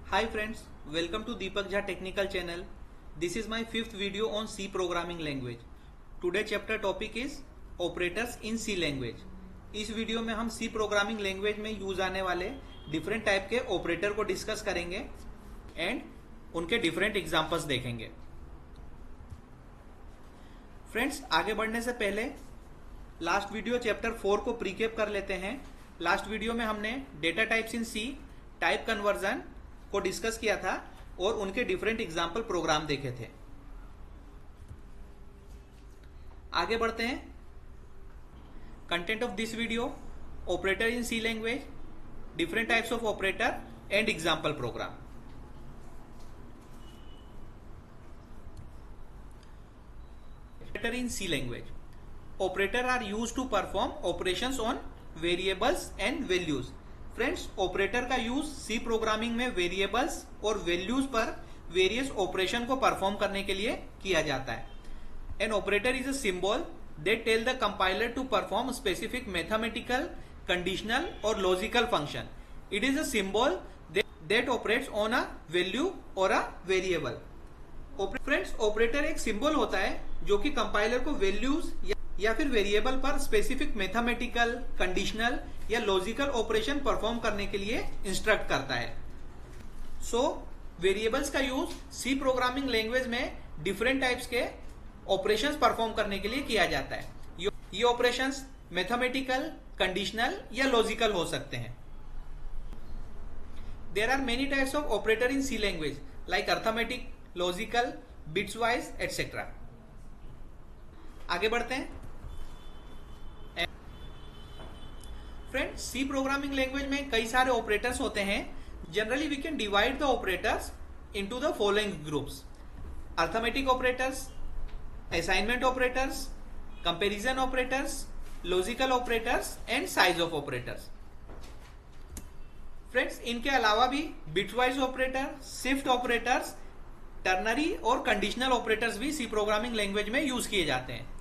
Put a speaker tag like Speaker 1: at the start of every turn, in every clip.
Speaker 1: Hi friends, welcome to Deepak Jha Technical Channel. This is my fifth video on C programming language. Today chapter topic is operators in C language. इस video में हम C programming language में use आने वाले different type के operator को discuss करेंगे and उनके डिफरेंट एग्जांपल्स देखेंगे. फ्रेंड्स, आगे बढ़ने से पहले लास्ट वीडियो चैप्टर 4 को प्रीकेप कर लेते हैं. लास्ट वीडियो में हमने data types in C type conversion को डिस्कस किया था और उनके डिफरेंट एग्जांपल प्रोग्राम देखे थे. आगे बढ़ते हैं. Content of this video: operator in C language, different types of operator and example program. Operator in C language. Operator are used to perform operations on variables and values. Friends, operator का use C programming में variables और values पर various operation को perform करने के लिए किया जाता है. An operator is a symbol that tell the compiler to perform specific mathematical, conditional और logical function. It is a symbol that operates on a value और अ वेरिएबल. फ्रेंड्स, ऑपरेटर एक सिंबल होता है जो कि कंपाइलर को values या फिर वेरिएबल पर स्पेसिफिक मैथमेटिकल, कंडीशनल या लॉजिकल ऑपरेशन परफॉर्म करने के लिए इंस्ट्रक्ट करता है. सो वेरिएबल्स का यूज C प्रोग्रामिंग लैंग्वेज में डिफरेंट टाइप्स के ऑपरेशंस परफॉर्म करने के लिए किया जाता है. ये ऑपरेशंस मैथमेटिकल, कंडीशनल या लॉजिकल हो सकते हैं. There are many types of operator in C language like arithmetic, logical, bitwise etcetera. आगे बढ़ते हैं. फ्रेंड, C प्रोग्रामिंग लैंग्वेज में कई सारे ऑपरेटर्स होते हैं. Generally we can divide the operators into the following groups: arithmetic operators, assignment operators, comparison operators, logical operators and size of operators. Friends, इनके अलावा भी bitwise operator, shift operators, ternary और conditional operators भी C programming language में use किए जाते हैं.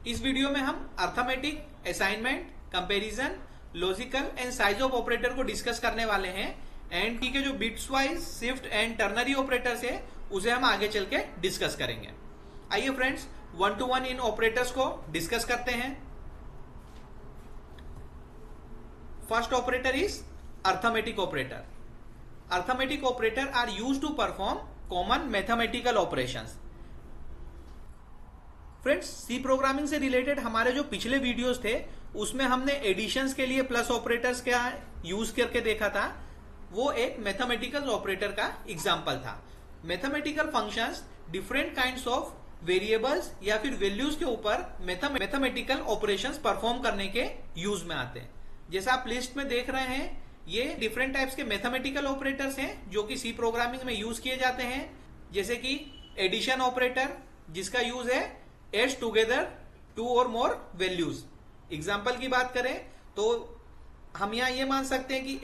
Speaker 1: इस वीडियो में हम arithmetic, assignment, comparison, logical and size of operator को डिस्कस करने वाले हैं. एंड ठीक है, जो bits wise, shift and ternary operators है उसे हम आगे चल के डिस्कस करेंगे. आइए फ्रेंड्स, 1 to 1 इन ऑपरेटर्स को डिस्कस करते हैं. First operator is arithmetic operator. Arithmetic operator are used to perform common mathematical operations. Friends, C programming से रिलेटेड हमारे जो पिछले वीडियोस थे उसमें हमने एडिशंस के लिए प्लस ऑपरेटर्स का यूज करके देखा था. वो एक मैथमेटिकल ऑपरेटर का एग्जांपल था. Mathematical functions different kinds of variables या फिर वैल्यूज के ऊपर मैथमेटिकल ऑपरेशंस परफॉर्म करने के यूज में आते हैं. जैसा आप लिस्ट में देख रहे हैं, ये डिफरेंट टाइप्स के मैथमेटिकल ऑपरेटर्स हैं जो कि C प्रोग्रामिंग में यूज किए जाते हैं. जैसे कि एडिशन ऑपरेटर, जिसका यूज है एड टुगेदर 2 और मोर वैल्यूज. एग्जाम्पल की बात करें तो हम यहां ये मान सकते हैं कि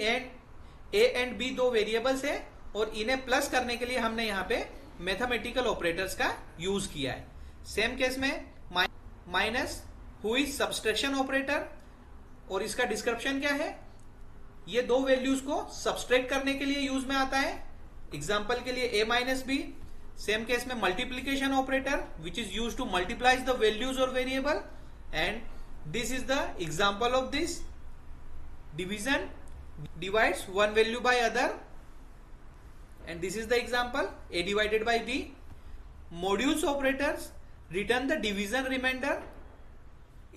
Speaker 1: A एंड B दो वेरिएबल्स है और इन्हें प्लस करने के लिए हमने यहाँ पे मैथमेटिकल ऑपरेटर्स का यूज किया है. सेम केस में minus who is subtraction operator, और इसका डिस्क्रिप्शन क्या है, ये दो वैल्यूज को सब्सट्रैक्ट करने के लिए यूज में आता है. एग्जाम्पल के लिए A minus B. Same case में multiplication operator which is use to multiplies the values और variable. And this is the example of this. Division divides one value by other and this is the example A divided by B. Modulus operators return the division remainder.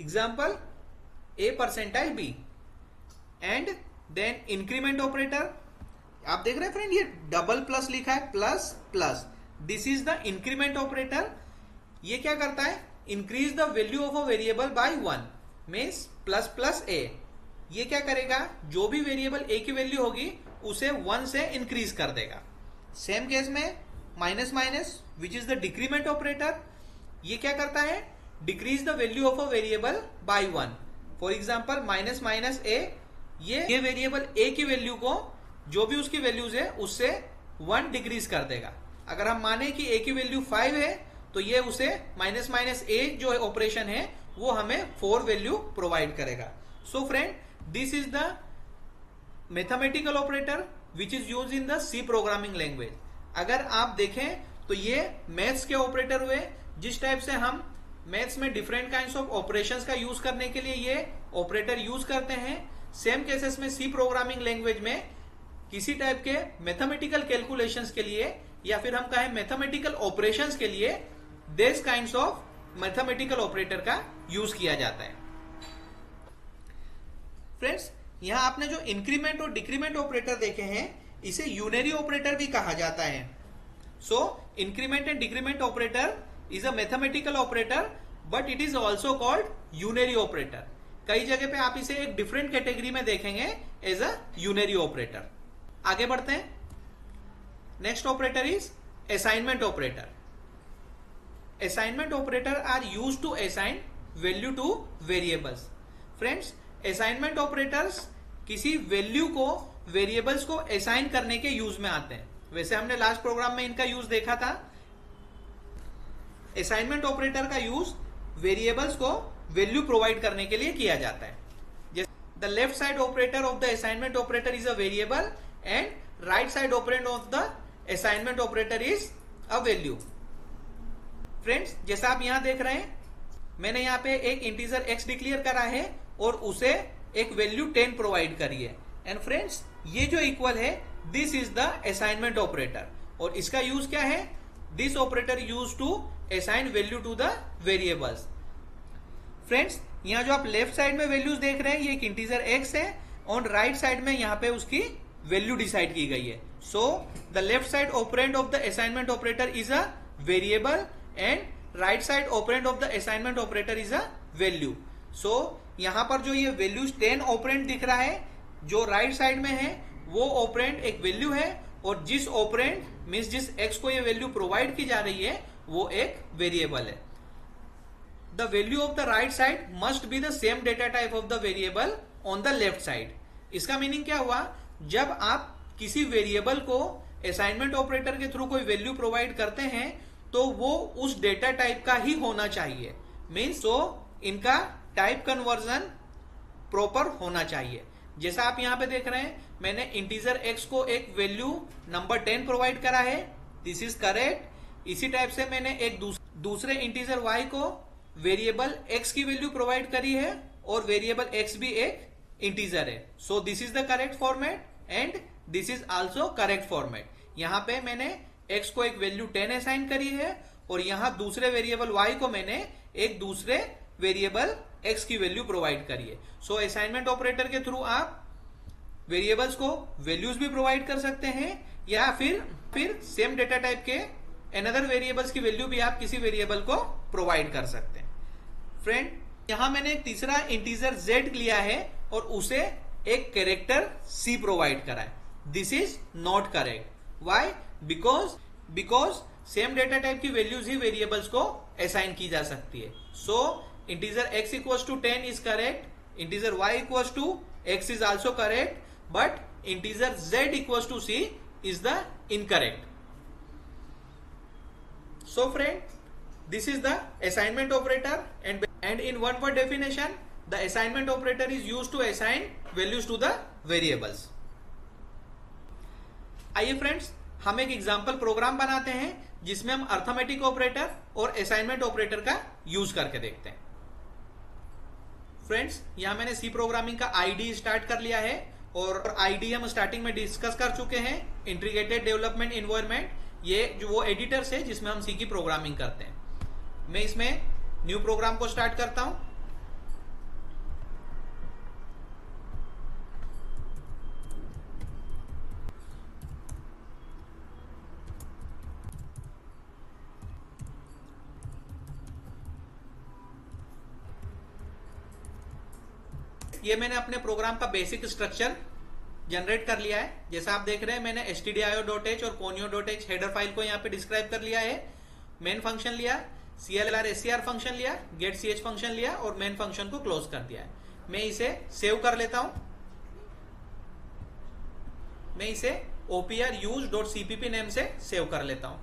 Speaker 1: Example A percentile B. And then increment operator, आप देख रहे हैं friend, ये double plus लिखा है, plus plus. This is the increment operator. ये क्या करता है, increase the value of a variable bye 1 means plus plus A. ये क्या करेगा, जो भी वेरिएबल A की वैल्यू होगी उसे 1 से इंक्रीज कर देगा. सेम केस में minus minus which is the decrement operator. ये क्या करता है, decrease the value of a variable bye 1. For example minus minus A, ये वेरिएबल A की वैल्यू को, जो भी उसकी वैल्यूज है उससे 1 डिक्रीज कर देगा. अगर हम माने कि A की वैल्यू 5 है तो ये उसे माइनस माइनस A जो ऑपरेशन है वो हमें 4 वैल्यू प्रोवाइड करेगा. So friend, this is the mathematical operator which is use in the C programming language. अगर आप देखें तो ये मैथ्स के ऑपरेटर हुए, जिस टाइप से हम मैथ्स में डिफरेंट काइंड्स ऑफ ऑपरेशंस का यूज करने के लिए ये ऑपरेटर यूज करते हैं, सेम केसेस में सी प्रोग्रामिंग लैंग्वेज में किसी टाइप के मैथमेटिकल कैलकुलेशंस के लिए या फिर हम कहें मैथमेटिकल ऑपरेशंस के लिए this kinds of mathematical operator का यूज किया जाता है। फ्रेंड्स, यहां आपने जो इंक्रीमेंट और डिक्रीमेंट ऑपरेटर देखे हैं इसे यूनरी ऑपरेटर भी कहा जाता है। So increment and decrement operator is a mathematical operator but it is also called unary operator. कई जगह पे आप इसे एक डिफरेंट कैटेगरी में देखेंगे एज अ यूनरी ऑपरेटर। आगे बढ़ते हैं। Next operator is assignment operator. Assignment operator are use to assign value to variables. Friends, assignment operators किसी वैल्यू को वेरिएबल्स को असाइन करने के यूज में आते हैं। वैसे हमने लास्ट प्रोग्राम में इनका यूज देखा था। असाइनमेंट ऑपरेटर का यूज वेरिएबल्स को वैल्यू प्रोवाइड करने के लिए किया जाता है। The left side operator of the assignment operator is a variable and right side operand of the assignment operator is a value. Friends, जैसा आप यहां देख रहे हैं, मैंने यहां पे एक इंटीजर x डिक्लेयर करा है और उसे एक वैल्यू 10 प्रोवाइड करी है। एंड फ्रेंड्स, ये जो इक्वल है this is the assignment operator और इसका यूज क्या है? This operator use to assign value to the variables. Friends, यहां जो आप लेफ्ट साइड में वैल्यूज देख रहे हैं ये एक इंटीजर x है और राइट साइड में यहां पे उसकी वैल्यू डिसाइड की गई है। So the left side operand of the assignment operator is a variable and right side operand of the assignment operator is a value. So यहां पर जो ये वैल्यूज 10 ऑपरेंड दिख रहा है, जो राइट साइड में है वो ऑपरेंड एक वैल्यू है और जिस ऑपरेंड मींस जिस x को ये वैल्यू प्रोवाइड की जा रही है वो एक वेरिएबल है। The value of the right side must be the same data type of the variable on the left side. इसका मीनिंग क्या हुआ? जब आप किसी वेरिएबल को असाइनमेंट ऑपरेटर के थ्रू कोई वैल्यू प्रोवाइड करते हैं तो वो उस डेटा टाइप का ही होना चाहिए। मीन्स तो इनका टाइप कन्वर्जन प्रॉपर होना चाहिए। जैसा आप यहां पे देख रहे हैं, मैंने इंटीजर x को एक वैल्यू नंबर 10 प्रोवाइड करा है, दिस इज करेक्ट। इसी टाइप से मैंने एक दूसरे इंटीजर y को वेरिएबल x की वैल्यू प्रोवाइड करी है और वेरिएबल x भी एक इंटीजर है। So this is the correct format and this is also correct format. यहां पे मैंने x को एक वैल्यू 10 असाइन करी है और यहां दूसरे वेरिएबल y को मैंने एक दूसरे वेरिएबल x की वैल्यू प्रोवाइड करी है। सो असाइनमेंट ऑपरेटर के थ्रू आप वेरिएबल्स को वैल्यूज भी प्रोवाइड कर सकते हैं या फिर सेम डेटा टाइप के अनदर वेरिएबल्स की वैल्यू भी आप किसी वेरिएबल को प्रोवाइड कर सकते हैं। फ्रेंड, यहां मैंने एक तीसरा इंटीजर z लिया है और उसे एक कैरेक्टर c प्रोवाइड करा है। This is not correct. Why? Because same data type की वैल्यूज ही वेरिएबल्स को असाइन की जा सकती है। So integer x equals to 10 is correct, integer y equals to x is also correct, but integer z equals to c is the incorrect. So friend, this is the assignment operator and in one word definition, the assignment operator is used to assign values to the variables. आइए friends, हम एक example programme बनाते हैं जिसमें हम arithmetic operator और assignment operator का use करके देखते हैं। फ्रेंड्स, यहां मैंने सी प्रोग्रामिंग का आईडी स्टार्ट कर लिया है और आईडी हम स्टार्टिंग में डिस्कस कर चुके हैं। इंटीग्रेटेड डेवलपमेंट एनवायरनमेंट, ये जो वो एडिटर्स है जिसमें हम सी की प्रोग्रामिंग करते हैं। मैं इसमें न्यू प्रोग्राम को स्टार्ट करता हूं। ये मैंने अपने प्रोग्राम का बेसिक स्ट्रक्चर जनरेट कर लिया है। जैसा आप देख रहे हैं, मैंने stdio.h और conio.h हेडर फाइल को यहाँ पे डिस्क्राइब कर लिया है। मेन फंक्शन लिया, clr फंक्शन लिया, getch फंक्शन लिया और मेन फंक्शन को क्लोज कर दिया है। मैं इसे सेव कर लेता हूं। मैं इसे opruse.cpp नेम से सेव कर लेता हूं।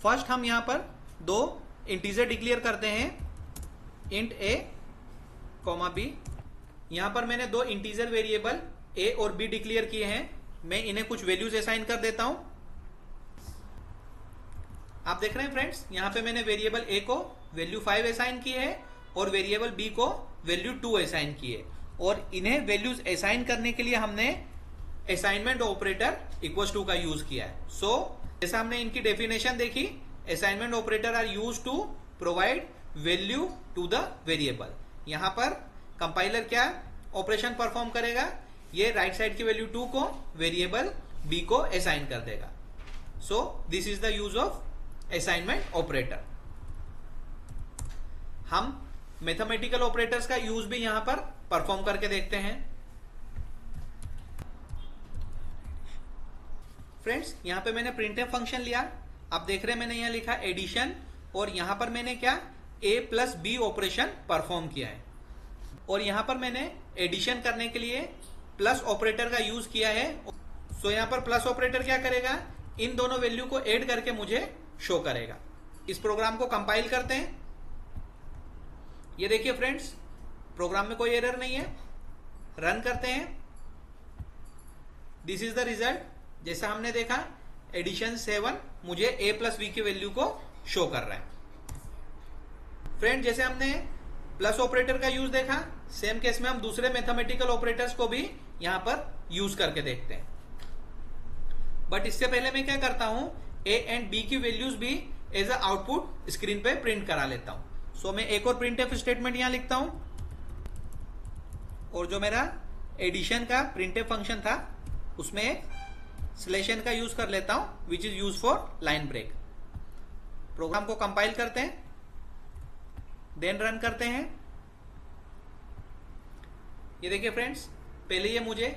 Speaker 1: फर्स्ट हम यहां पर दो इंटीजर डिक्लेयर करते हैं, int a, b। यहां पर मैंने दो इंटीजर वेरिएबल ए और बी डिक्लेयर किए हैं। मैं इन्हें कुछ वैल्यूज असाइन कर देता हूं। आप देख रहे हैं फ्रेंड्स, यहां पे मैंने वेरिएबल ए को वैल्यू 5 असाइन की है और वेरिएबल बी को वैल्यू 2 असाइन की है। और इन्हें वैल्यूज असाइन करने के लिए हमने असाइनमेंट ऑपरेटर इक्वल्स टू का यूज किया है। जैसा हमने इनकी डेफिनेशन देखी, assignment operator are use to provide value to the variable. यहां पर कंपाइलर क्या ऑपरेशन परफॉर्म करेगा, ये राइट साइड की वैल्यू 2 को वेरिएबल बी को असाइन कर देगा। This is the use of assignment operator. हम मैथमेटिकल ऑपरेटर्स का यूज भी यहां पर परफॉर्म करके देखते हैं। फ्रेंड्स, यहां पे मैंने प्रिंटफ फंक्शन लिया। आप देख रहे हैं मैंने यहां लिखा एडिशन, और यहां पर मैंने क्या a plus b operation perform किया है। और यहां पर मैंने एडिशन करने के लिए प्लस ऑपरेटर का यूज किया है। यहां पर प्लस ऑपरेटर क्या करेगा, इन दोनों वैल्यू को ऐड करके मुझे शो करेगा। इस प्रोग्राम को कंपाइल करते हैं। ये देखिए फ्रेंड्स, प्रोग्राम में कोई एरर नहीं है। रन करते हैं। This is the result. जैसा हमने देखा, एडिशन 7 मुझे a प्लस बी की वैल्यू को शो कर रहा है। फ्रेंड, जैसे हमने प्लस ऑपरेटर का यूज देखा, सेम केस में हम दूसरे मैथमेटिकल ऑपरेटर्स को भी यहां पर यूज करके देखते हैं। बट इससे पहले मैं क्या करता हूं, a एंड b की वैल्यूज भी एज अ आउटपुट स्क्रीन पे प्रिंट करा लेता हूं। मैं एक और प्रिंटफ स्टेटमेंट यहां लिखता हूं, और जो मेरा एडिशन का प्रिंटफ फंक्शन था उसमें एक स्लेशन का यूज कर लेता हूं, which is use for line break. Program को कंपाइल करते हैं, देन रन करते हैं। ये देखिए फ्रेंड्स, पहले ये मुझे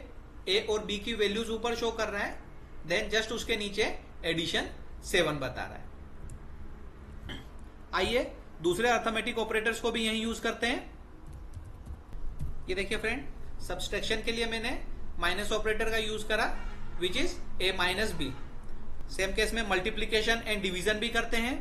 Speaker 1: a और b की वैल्यूज ऊपर शो कर रहा है, देन जस्ट उसके नीचे एडिशन 7 बता रहा है। आइए दूसरे अर्थमेटिक ऑपरेटर्स को भी यही यूज करते हैं। ये देखिए फ्रेंड, सब्सट्रैक्शन के लिए मैंने माइनस ऑपरेटर का यूज करा, which is a minus B. Same case में मल्टीप्लीकेशन एंड डिवीजन भी करते हैं।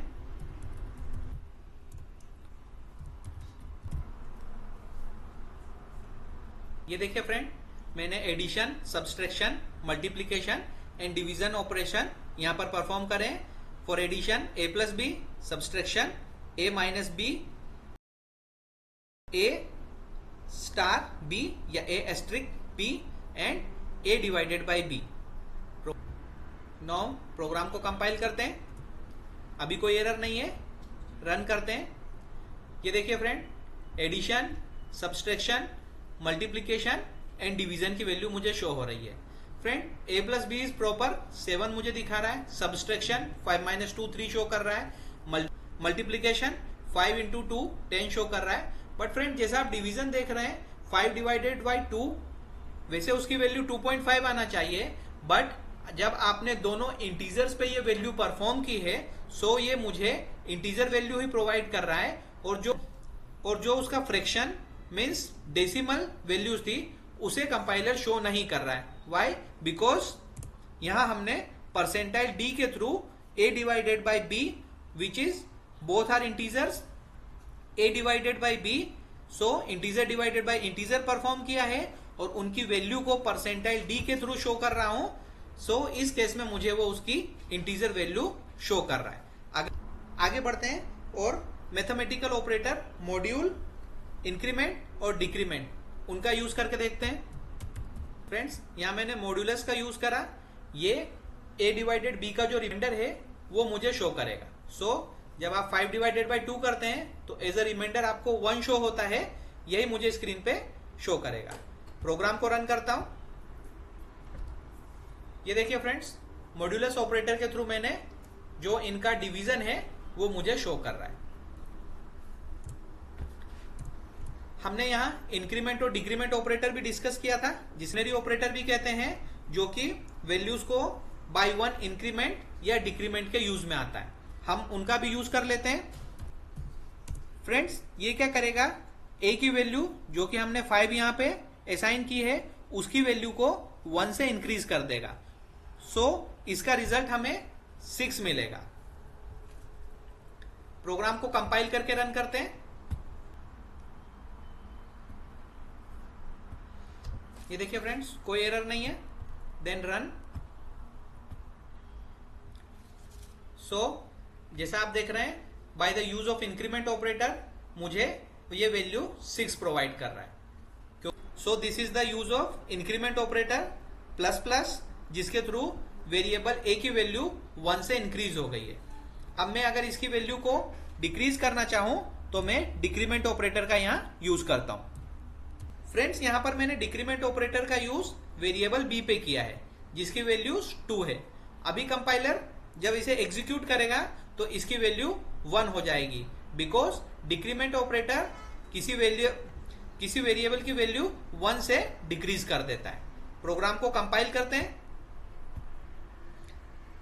Speaker 1: ये देखिए फ्रेंड, मैंने addition, subtraction, multiplication and division operation यहां पर परफॉर्म करें। For addition a plus b, subtraction a minus b, a star b या a asterisk b and a divided by b। Now program को कंपाइल करते हैं। अभी कोई एरर नहीं है। रन करते हैं। ये देखिए friend, addition, subtraction, multiplication and division की वैल्यू मुझे शो हो रही है। Friend, a plus b is proper 7 मुझे दिखा रहा है। सब्सट्रैक्शन 5 माइनस 2 3 शो कर रहा है। मल्टीप्लीकेशन 5 इंटू 2 10 शो कर रहा है। बट फ्रेंड, जैसा आप डिवीजन देख रहे हैं 5 डिवाइडेड बाई 2, वैसे उसकी वैल्यू 2.5 आना चाहिए। बट जब आपने दोनों इंटीजर्स पे ये वैल्यू परफॉर्म की है, ये मुझे इंटीजर वैल्यू ही प्रोवाइड कर रहा है। और जो उसका फ्रैक्शन मीन्स डेसिमल वैल्यूज थी, उसे कंपाइलर शो नहीं कर रहा है। वाई? बिकॉज यहां हमने परसेंटाइल डी के through a divided by b, which is both are integers, a divided by b, integer divided by integer perform किया है और उनकी वैल्यू को परसेंटाइल डी के थ्रू शो कर रहा हूं। इस केस में मुझे वो उसकी इंटीजर वैल्यू शो कर रहा है। आगे बढ़ते हैं और मैथमेटिकल ऑपरेटर मॉड्यूल, इंक्रीमेंट और डिक्रीमेंट उनका यूज करके देखते हैं। फ्रेंड्स, यहां मैंने मॉड्यूलस का यूज करा। ये a डिवाइडेड b का जो रिमाइंडर है वो मुझे शो करेगा। जब आप 5 डिवाइडेड बाई 2 करते हैं तो एज अ रिमाइंडर आपको 1 शो होता है। यही मुझे स्क्रीन पे शो करेगा। प्रोग्राम को रन करता हूं। ये देखिए फ्रेंड्स, मॉड्यूलस ऑपरेटर के थ्रू मैंने जो इनका डिवीजन है वो मुझे शो कर रहा है। हमने यहां इंक्रीमेंट और डिक्रीमेंट ऑपरेटर भी डिस्कस किया था, डिक्शनरी ऑपरेटर भी कहते हैं, जो कि वैल्यूज को बाय 1 इंक्रीमेंट या डिक्रीमेंट के यूज में आता है। हम उनका भी यूज कर लेते हैं। फ्रेंड्स, ये क्या करेगा, a की वैल्यू जो कि हमने 5 यहां पे असाइन की है, उसकी वैल्यू को 1 से इंक्रीज कर देगा। इसका रिजल्ट हमें 6 मिलेगा। प्रोग्राम को कंपाइल करके रन करते हैं। ये देखिए फ्रेंड्स, कोई एरर नहीं है। Then run. सो जैसा आप देख रहे हैं, by the use of increment operator मुझे ये वैल्यू 6 प्रोवाइड कर रहा है। So this is the use of increment operator plus plus, जिसके थ्रू वेरिएबल ए की वैल्यू 1 से इंक्रीज हो गई है। अब मैं अगर इसकी वैल्यू को डिक्रीज करना चाहूं तो मैं डिक्रीमेंट ऑपरेटर का यहां यूज करता हूं। फ्रेंड्स, यहां पर मैंने डिक्रीमेंट ऑपरेटर का यूज वेरिएबल बी पे किया है, जिसकी वैल्यू 2 है। अभी कंपाइलर जब इसे एग्जीक्यूट करेगा तो इसकी वैल्यू 1 हो जाएगी, बिकॉज डिक्रीमेंट ऑपरेटर किसी वेरिएबल की वैल्यू 1 से डिक्रीज कर देता है। प्रोग्राम को कंपाइल करते हैं।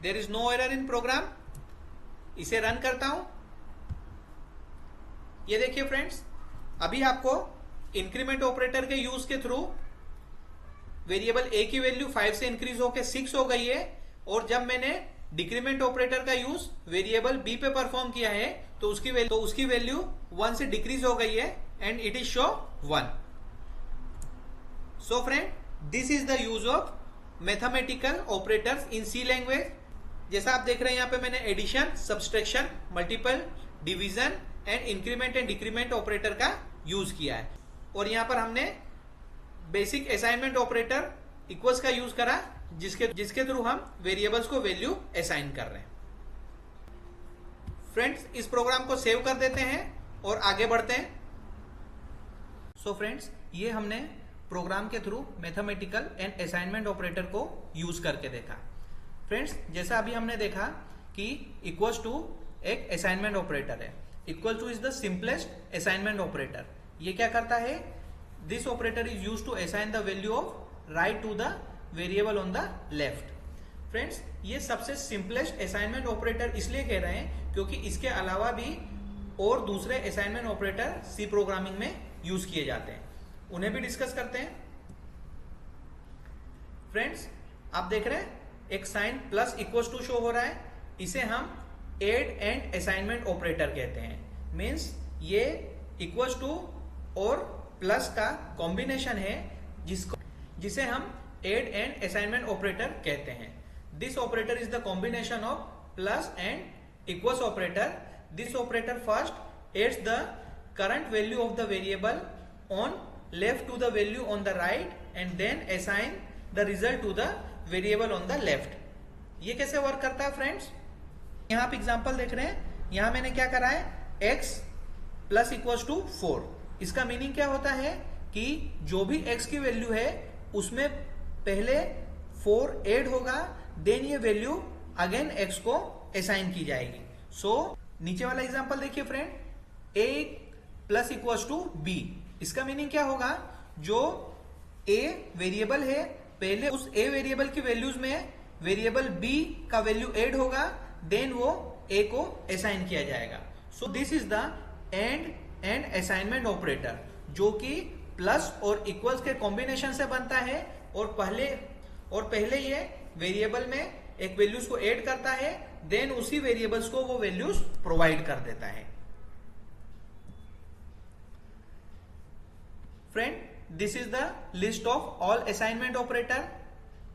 Speaker 1: There is no error in program. इसे रन करता हूं। ये देखिए फ्रेंड्स, अभी आपको इंक्रीमेंट ऑपरेटर के यूज के थ्रू वेरिएबल ए की वैल्यू 5 से इंक्रीज होकर 6 हो गई है, और जब मैंने डिक्रीमेंट ऑपरेटर का यूज वेरिएबल बी पे परफॉर्म किया है तो उसकी वैल्यू 1 से डिक्रीज हो गई है, and it is show 1। So friend, this is the use of mathematical operators in C language. जैसा आप देख रहे हैं, यहां पे मैंने addition, subtraction, multiple, division and increment and decrement operator का यूज किया है, और यहां पर हमने बेसिक असाइनमेंट ऑपरेटर इक्वल्स का यूज करा, जिसके थ्रू हम वेरिएबल्स को वैल्यू असाइन कर रहे हैं। फ्रेंड्स, इस प्रोग्राम को सेव कर देते हैं और आगे बढ़ते हैं। सो फ्रेंड्स, ये हमने प्रोग्राम के through mathematical and assignment operator को यूज करके देखा। फ्रेंड्स, जैसा अभी हमने देखा कि इक्वल्स टू एक असाइनमेंट ऑपरेटर है। Equal to is the simplest assignment operator. ये क्या करता है? This operator is used to assign the value of right to the variable on the left. Friends, ये सबसे सिंपलेस्ट असाइनमेंट ऑपरेटर इसलिए कह रहे हैं क्योंकि इसके अलावा भी और दूसरे असाइनमेंट ऑपरेटर सी प्रोग्रामिंग में यूज किए जाते हैं, उन्हें भी डिस्कस करते हैं। फ्रेंड्स, आप देख रहे हैं एक sign plus equals to show हो रहा है, इसे हम एड एंड असाइनमेंट ऑपरेटर कहते हैं। मीन्स ये इक्वल्स टू और प्लस का कॉम्बिनेशन है, जिसे हम एड एंड असाइनमेंट ऑपरेटर कहते हैं। This operator is the combination of plus and equals operator. This operator first adds the current value of the variable on left to the value on the right, and then assign the result to the variable on the left. ये कैसे work करता है friends? यहां आप example देख रहे हैं, यहां मैंने क्या करा है, x प्लस इक्वल्स टू 4। इसका मीनिंग क्या होता है कि जो भी x की वैल्यू है उसमें पहले 4 ऐड होगा, देन ये वैल्यू अगेन x को असाइन की जाएगी। सो नीचे वाला एग्जांपल देखिए friend, a plus equals to b। इसका मीनिंग क्या होगा? जो a वेरिएबल है, पहले उस a वेरिएबल की वैल्यूज में वेरिएबल b का वैल्यू ऐड होगा, देन वो a को असाइन किया जाएगा। So this is the and assignment operator, जो कि प्लस और इक्वल्स के कॉम्बिनेशन से बनता है, और पहले ये वेरिएबल में एक वैल्यूज को ऐड करता है, देन उसी वेरिएबल्स को वो वैल्यूज प्रोवाइड कर देता है। Friend, this is the list of all assignment operator.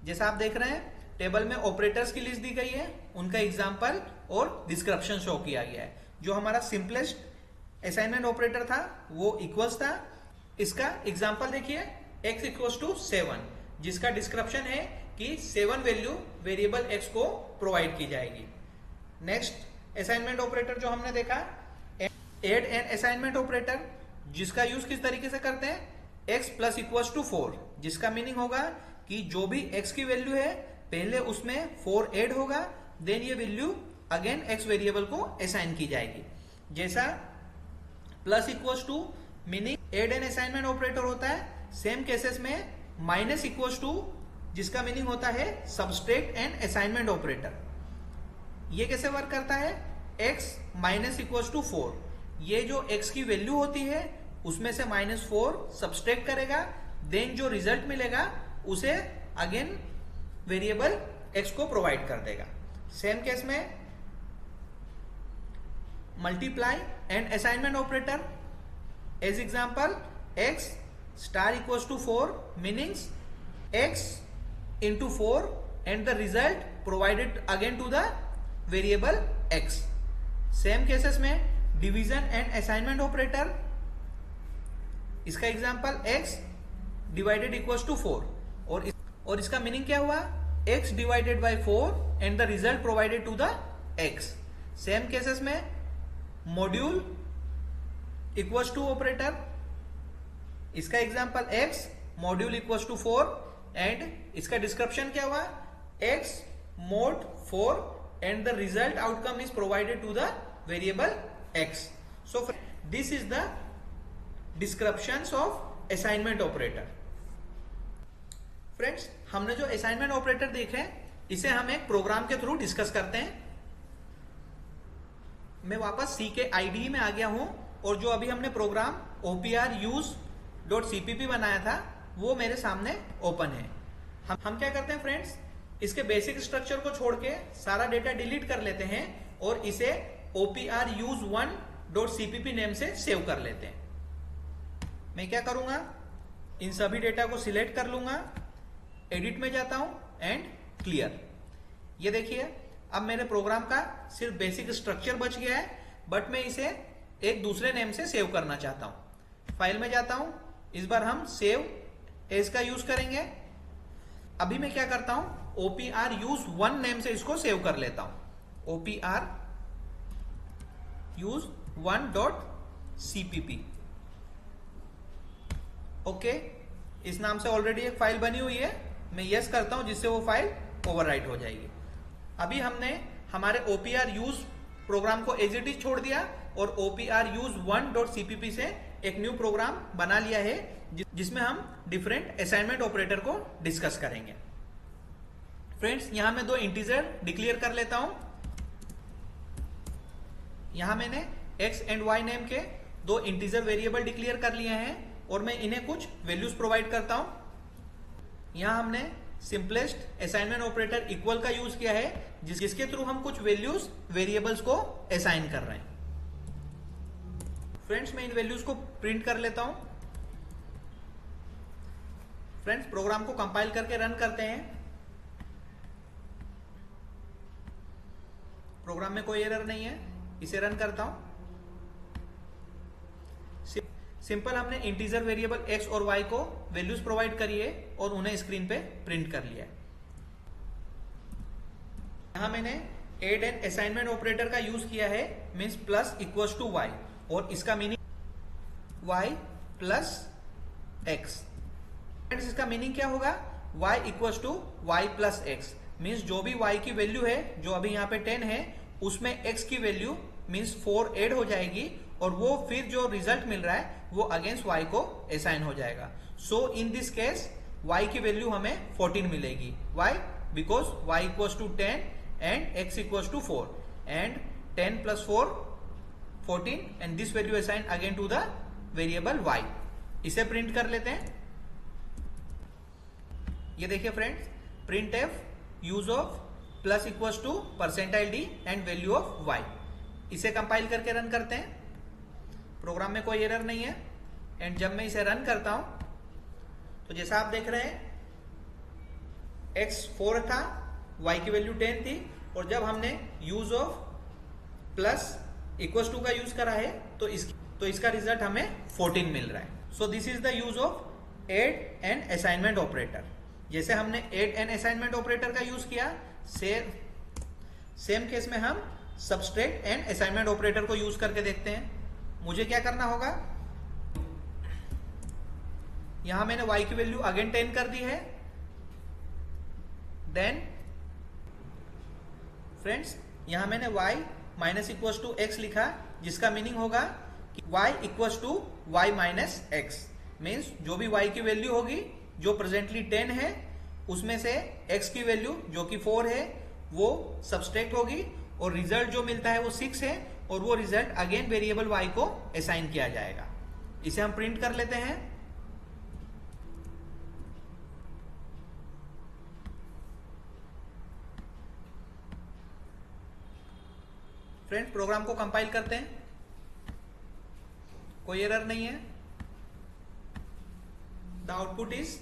Speaker 1: जैसा आप देख रहे हैं, टेबल में ऑपरेटर्स की लिस्ट दी गई है, उनका एग्जाम्पल और डिस्क्रिप्शन शो किया गया है। जो हमारा सिंपलेस्ट असाइनमेंट ऑपरेटर था वो इक्वल्स था। इसका एग्जाम्पल देखिए, x इक्वल्स टू 7, जिसका डिस्क्रिप्शन है कि 7 वैल्यू वेरिएबल x को प्रोवाइड की जाएगी। नेक्स्ट असाइनमेंट ऑपरेटर जो हमने देखा, एड एंड असाइनमेंट ऑपरेटर, जिसका यूज किस तरीके से करते हैं, x प्लस इक्वल्स टू 4, जिसका मीनिंग होगा कि जो भी x की वैल्यू है पहले उसमें 4 ऐड होगा, देन ये वैल्यू अगेन x वेरिएबल को असाइन की जाएगी। जैसा plus equals to meaning add and assignment operator होता है, सेम केसेस में माइनस इक्वल्स टू, जिसका मीनिंग होता है सब्सट्रैक्ट एंड असाइनमेंट ऑपरेटर। ये कैसे वर्क करता है, x माइनस इक्वल्स टू 4, ये जो x की वैल्यू होती है उसमें से -4 सब्सट्रैक्ट करेगा, देन जो रिजल्ट मिलेगा उसे अगेन वेरिएबल x को प्रोवाइड कर देगा। सेम केस में multiply and assignment operator, as example x star equals to 4, meanings x into 4 and the result provided again to the variable x. Same cases में division and assignment operator, इसका example x divided equals to 4 और इसका meaning क्या हुआ, x divided by 4 and the result provided to the x. Same cases में module equals to operator, इसका example x module equals to 4 and इसका description क्या हुआ, x mod 4 and the result outcome is provided to the variable x. So this is the descriptions of assignment operator. Friends, हमने जो assignment operator देखे इसे हम एक प्रोग्राम के थ्रू डिस्कस करते हैं. मैं वापस C के IDE में आ गया हूं और जो अभी हमने प्रोग्राम opruse.cpp बनाया था वो मेरे सामने ओपन है. हम क्या करते हैं फ्रेंड्स, इसके बेसिक स्ट्रक्चर को छोड़ के सारा डेटा डिलीट कर लेते हैं और इसे opruse1.cpp नेम से सेव कर लेते हैं. मैं क्या करूंगा, इन सभी डेटा को सिलेक्ट कर लूंगा, एडिट में जाता हूं एंड क्लियर. ये देखिए अब मेरे प्रोग्राम का सिर्फ बेसिक स्ट्रक्चर बच गया है, बट मैं इसे एक दूसरे नेम से सेव करना चाहता हूं. फाइल में जाता हूं, इस बार हम सेव एज का यूज करेंगे. अभी मैं क्या करता हूं, opruse1 नेम से इसको सेव कर लेता हूं, opruse1.cpp. ओके, इस नाम से ऑलरेडी एक फाइल बनी हुई है, मैं यस करता हूं जिससे वो फाइल ओवरराइट हो जाएगी. अभी हमने हमारे opruse प्रोग्राम को एज इट इज छोड़ दिया और opruse1.cpp से एक न्यू प्रोग्राम बना लिया है जिसमें हम डिफरेंट असाइनमेंट ऑपरेटर को डिस्कस करेंगे. फ्रेंड्स, यहां मैं 2 इंटीजर डिक्लेयर कर लेता हूं. यहां मैंने x एंड y नेम के 2 इंटीजर वेरिएबल डिक्लेयर कर लिए हैं और मैं इन्हें कुछ वैल्यूज प्रोवाइड करता हूं. यहां हमने सिंपलेस्ट असाइनमेंट ऑपरेटर इक्वल का यूज किया है जिसके थ्रू हम कुछ वैल्यूज वेरिएबल्स को असाइन कर रहे हैं. फ्रेंड्स, मैं इन वैल्यूज को प्रिंट कर लेता हूं. फ्रेंड्स, प्रोग्राम को कंपाइल करके रन करते हैं. प्रोग्राम में कोई एरर नहीं है, इसे रन करता हूं. सिंपल हमने इंटीजर वेरिएबल x और y को वैल्यूज प्रोवाइड करी है और उन्हें स्क्रीन पे प्रिंट कर लिया है. यहां मैंने एड एंड असाइनमेंट ऑपरेटर का यूज किया है, means plus equals to y और इसका मीनिंग y प्लस x. इसका मीनिंग क्या होगा, y equals to y plus x, means जो भी y की वैल्यू है जो अभी यहाँ पे 10 है उसमें x की वैल्यू मीन्स 4 ऐड हो जाएगी और वो फिर जो रिजल्ट मिल रहा है वो अगेंस्ट y को असाइन हो जाएगा. So in this case y की वैल्यू हमें 14 मिलेगी. why? Because y equals to 10 and x equals to 4 and 10 plus 4 14 and this value assign again to the variable y. इसे प्रिंट कर लेते हैं. ये देखिए friends, print f use of plus equals to percentile d and value of y. इसे compile करके run करते हैं. प्रोग्राम में कोई एरर नहीं है एंड जब मैं इसे रन करता हूं तो जैसा आप देख रहे हैं x 4 था, y की वैल्यू 10 थी और जब हमने use of plus equals to का यूज करा है तो इसका रिजल्ट हमें 14 मिल रहा है. So this is the use of add and assignment operator. जैसे हमने एड एंड असाइनमेंट ऑपरेटर का यूज किया, सेम केस में हम सबट्रैक्ट एंड असाइनमेंट ऑपरेटर को यूज करके देखते हैं. मुझे क्या करना होगा, यहां मैंने y की वैल्यू अगेन 10 कर दी है. देन फ्रेंड्स, यहां मैंने y minus equals to x लिखा जिसका मीनिंग होगा कि y equals to y minus x, means जो भी y की वैल्यू होगी जो प्रेजेंटली 10 है उसमें से x की वैल्यू जो कि 4 है वो सबट्रैक्ट होगी और रिजल्ट जो मिलता है वो 6 है और वो रिजल्ट अगेन वेरिएबल y को असाइन किया जाएगा. इसे हम प्रिंट कर लेते हैं. फ्रेंड्स, प्रोग्राम को कंपाइल करते हैं. कोई एरर नहीं है. द आउटपुट इज